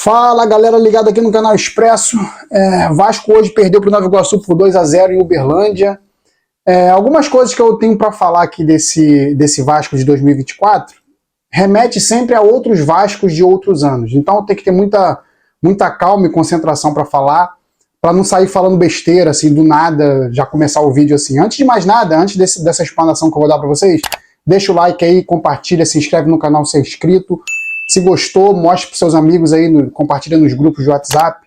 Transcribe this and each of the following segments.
Fala galera ligada aqui no canal Expresso. Vasco hoje perdeu para o Nova Iguaçu por 2-0 em Uberlândia. Algumas coisas que eu tenho para falar aqui desse Vasco de 2024 remete sempre a outros Vascos de outros anos. Então tem que ter muita calma e concentração para falar, para não sair falando besteira assim do nada, já começar o vídeo assim. Antes de mais nada, antes dessa explanação que eu vou dar para vocês, deixa o like aí, compartilha, se inscreve no canal se é inscrito. Se gostou, mostre para seus amigos aí, compartilha nos grupos de WhatsApp.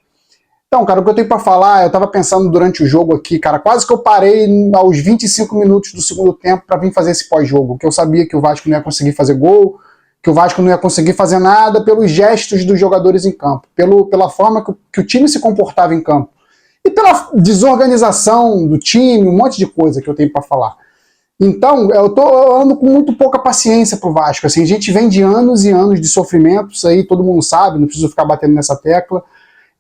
Então, cara, o que eu tenho para falar, eu tava pensando durante o jogo aqui, cara, quase que eu parei aos 25 minutos do segundo tempo para vir fazer esse pós-jogo, que eu sabia que o Vasco não ia conseguir fazer gol, que o Vasco não ia conseguir fazer nada pelos gestos dos jogadores em campo, pela forma que o time se comportava em campo, e pela desorganização do time, um monte de coisa que eu tenho para falar. Então, eu ando com muito pouca paciência pro Vasco. Assim, a gente vem de anos e anos de sofrimento, isso aí todo mundo sabe, não preciso ficar batendo nessa tecla.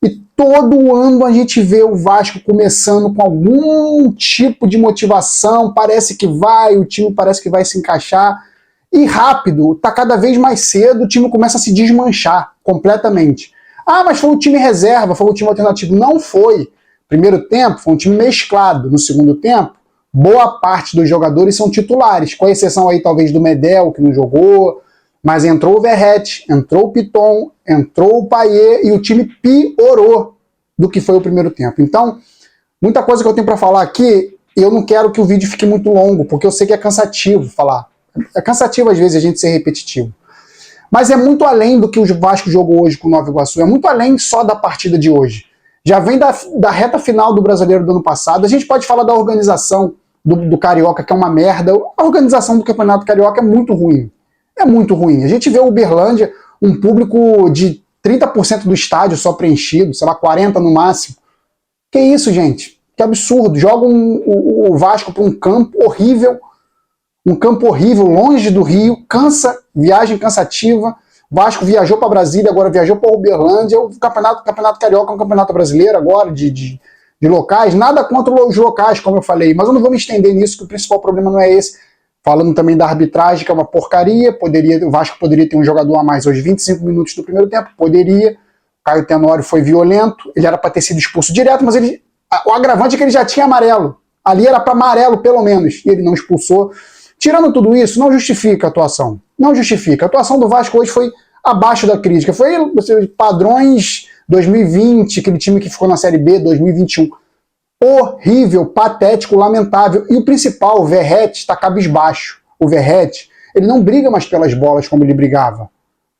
E todo ano a gente vê o Vasco começando com algum tipo de motivação, parece que o time parece que vai se encaixar. E rápido, tá cada vez mais cedo, o time começa a se desmanchar completamente. Ah, mas foi um time reserva, foi um time alternativo. Não foi. Primeiro tempo foi um time mesclado. No segundo tempo, boa parte dos jogadores são titulares, com exceção aí talvez do Medel, que não jogou, mas entrou o Verratti, entrou o Piton, entrou o Payet e o time piorou do que foi o primeiro tempo. Então, muita coisa que eu tenho para falar aqui, eu não quero que o vídeo fique muito longo, porque eu sei que é cansativo falar. É cansativo às vezes a gente ser repetitivo. Mas é muito além do que o Vasco jogou hoje com o Nova Iguaçu, é muito além só da partida de hoje. Já vem da reta final do Brasileiro do ano passado, a gente pode falar da organização do Carioca, que é uma merda. A organização do Campeonato Carioca é muito ruim. É muito ruim. A gente vê o Uberlândia, um público de 30% do estádio só preenchido, sei lá, 40% no máximo. Que isso, gente? Que absurdo. Jogam o Vasco para um campo horrível, longe do Rio, viagem cansativa. Vasco viajou para Brasília, agora viajou para Uberlândia. O Campeonato Carioca é um campeonato brasileiro agora, de locais, nada contra os locais, como eu falei, mas eu não vou me estender nisso, que o principal problema não é esse. Falando também da arbitragem, que é uma porcaria, o Vasco poderia ter um jogador a mais aos 25 minutos do primeiro tempo, poderia. O Caio Tenório foi violento, ele era para ter sido expulso direto, mas o agravante é que ele já tinha amarelo. Ali era para amarelo, pelo menos, e ele não expulsou. Tirando tudo isso, não justifica a atuação. Não justifica. A atuação do Vasco hoje foi abaixo da crítica. Foi padrões 2020, aquele time que ficou na Série B, 2021. Horrível, patético, lamentável. E o principal, o Verratti, está cabisbaixo. O Verratti, ele não briga mais pelas bolas como ele brigava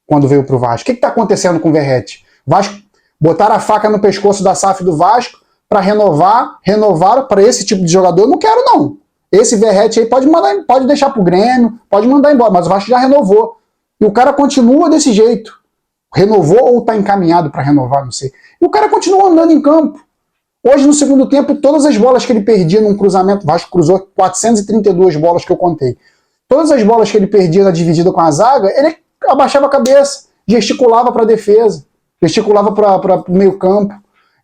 quando veio pro Vasco. O que está acontecendo com o Verratti? Vasco botaram a faca no pescoço da SAF do Vasco para renovar para esse tipo de jogador. Eu não quero, não. Esse Verratti aí pode deixar pro Grêmio, pode mandar embora, mas o Vasco já renovou. E o cara continua desse jeito. Renovou ou está encaminhado para renovar, não sei. E o cara continua andando em campo. Hoje, no segundo tempo, todas as bolas que ele perdia num cruzamento, o Vasco cruzou 432 bolas que eu contei. Todas as bolas que ele perdia na dividida com a zaga, ele abaixava a cabeça, gesticulava para a defesa, gesticulava para o meio campo.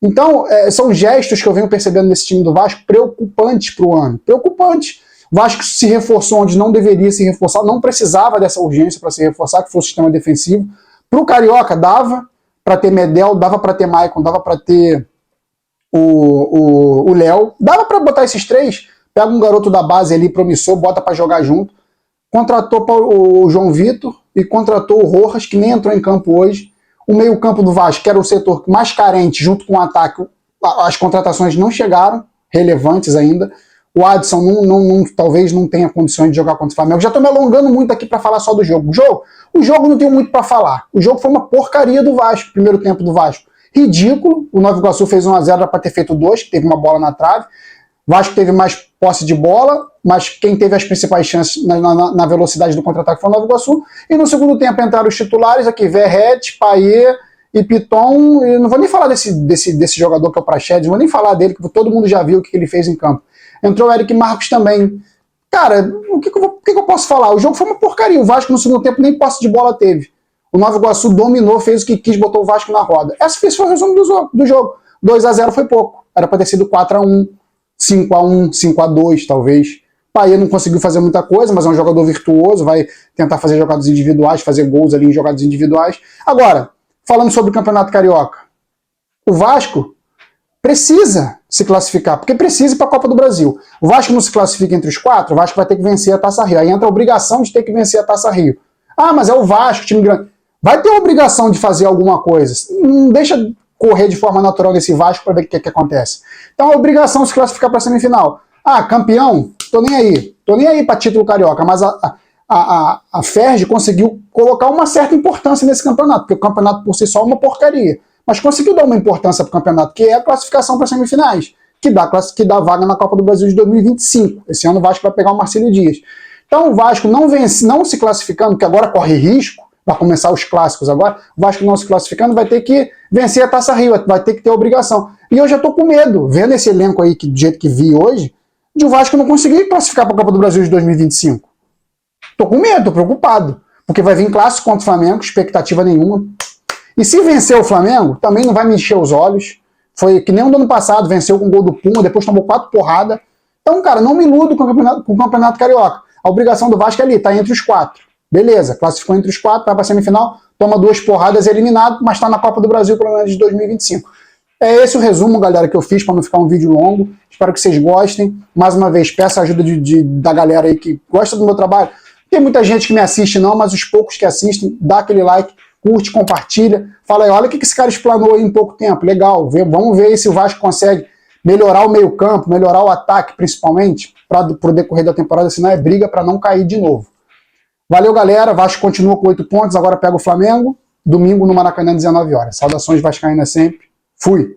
Então, são gestos que eu venho percebendo nesse time do Vasco preocupantes para o ano. Preocupantes. O Vasco se reforçou onde não deveria se reforçar, não precisava dessa urgência para se reforçar, que foi o sistema defensivo. Pro Carioca dava para ter Medel, dava para ter Maicon, dava para ter o Léo, dava para botar esses três, pega um garoto da base ali, promissor, bota para jogar junto. Contratou o João Vitor e contratou o Rojas, que nem entrou em campo hoje. O meio-campo do Vasco, que era o setor mais carente, junto com o ataque, as contratações não chegaram, relevantes ainda. O Adson talvez não tenha condições de jogar contra o Flamengo. Já estou me alongando muito aqui para falar só do jogo. O jogo não tenho muito para falar. O jogo foi uma porcaria do Vasco, primeiro tempo do Vasco. Ridículo. O Nova Iguaçu fez 1-0, era para ter feito 2, que teve uma bola na trave. O Vasco teve mais posse de bola, mas quem teve as principais chances na velocidade do contra-ataque foi o Nova Iguaçu. E no segundo tempo entraram os titulares aqui, Verratti, Payet e Piton. Eu não vou nem falar desse jogador que é o Praxedes, não vou nem falar dele, que todo mundo já viu o que ele fez em campo. Entrou o Eric Marcos também. Cara, o que eu posso falar? O jogo foi uma porcaria. O Vasco no segundo tempo nem posse de bola teve. O Nova Iguaçu dominou, fez o que quis, botou o Vasco na roda. Esse foi o resumo do jogo. 2-0 foi pouco. Era para ter sido 4-1, 5-1, 5-2 talvez. Payet não conseguiu fazer muita coisa, mas é um jogador virtuoso, vai tentar fazer jogadas individuais, fazer gols ali em jogadas individuais. Agora, falando sobre o Campeonato Carioca. O Vasco precisa se classificar, porque precisa ir para a Copa do Brasil. O Vasco não se classifica entre os 4, o Vasco vai ter que vencer a Taça Rio. Aí entra a obrigação de ter que vencer a Taça Rio. Ah, mas é o Vasco, time grande. Vai ter a obrigação de fazer alguma coisa. Não deixa correr de forma natural nesse Vasco para ver o que acontece. Então a obrigação de se classificar para a semifinal. Ah, campeão? Tô nem aí. Tô nem aí para título carioca, mas a Ferg conseguiu colocar uma certa importância nesse campeonato, porque o campeonato por si só é uma porcaria. Mas conseguiu dar uma importância para o campeonato, que é a classificação para as semifinais, que dá vaga na Copa do Brasil de 2025. Esse ano o Vasco vai pegar o Marcílio Dias. Então o Vasco não se classificando, que agora corre risco, vai começar os clássicos agora, o Vasco não se classificando vai ter que vencer a Taça Rio, vai ter que ter a obrigação. E eu já estou com medo, vendo esse elenco aí do jeito que vi hoje, de o Vasco não conseguir classificar para a Copa do Brasil de 2025. Estou com medo, estou preocupado, porque vai vir clássico contra o Flamengo, expectativa nenhuma. E se vencer o Flamengo, também não vai me encher os olhos. Foi que nem o do ano passado, venceu com o gol do Puma, depois tomou 4 porradas. Então, cara, não me iludo com o Campeonato Carioca. A obrigação do Vasco é ali, tá entre os 4. Beleza, classificou entre os 4, vai pra semifinal, toma 2 porradas, é eliminado, mas tá na Copa do Brasil pelo menos de 2025. É esse o resumo, galera, que eu fiz para não ficar um vídeo longo. Espero que vocês gostem. Mais uma vez, peço a ajuda da galera aí que gosta do meu trabalho. Tem muita gente que me assiste não, mas os poucos que assistem, dá aquele like, curte, compartilha, fala aí, olha o que esse cara explanou aí em pouco tempo, legal, vamos ver se o Vasco consegue melhorar o meio campo, melhorar o ataque principalmente, para o decorrer da temporada, senão é briga para não cair de novo. Valeu, galera, Vasco continua com 8 pontos, agora pega o Flamengo, domingo no Maracanã, 19 horas. Saudações vascaínas sempre, fui!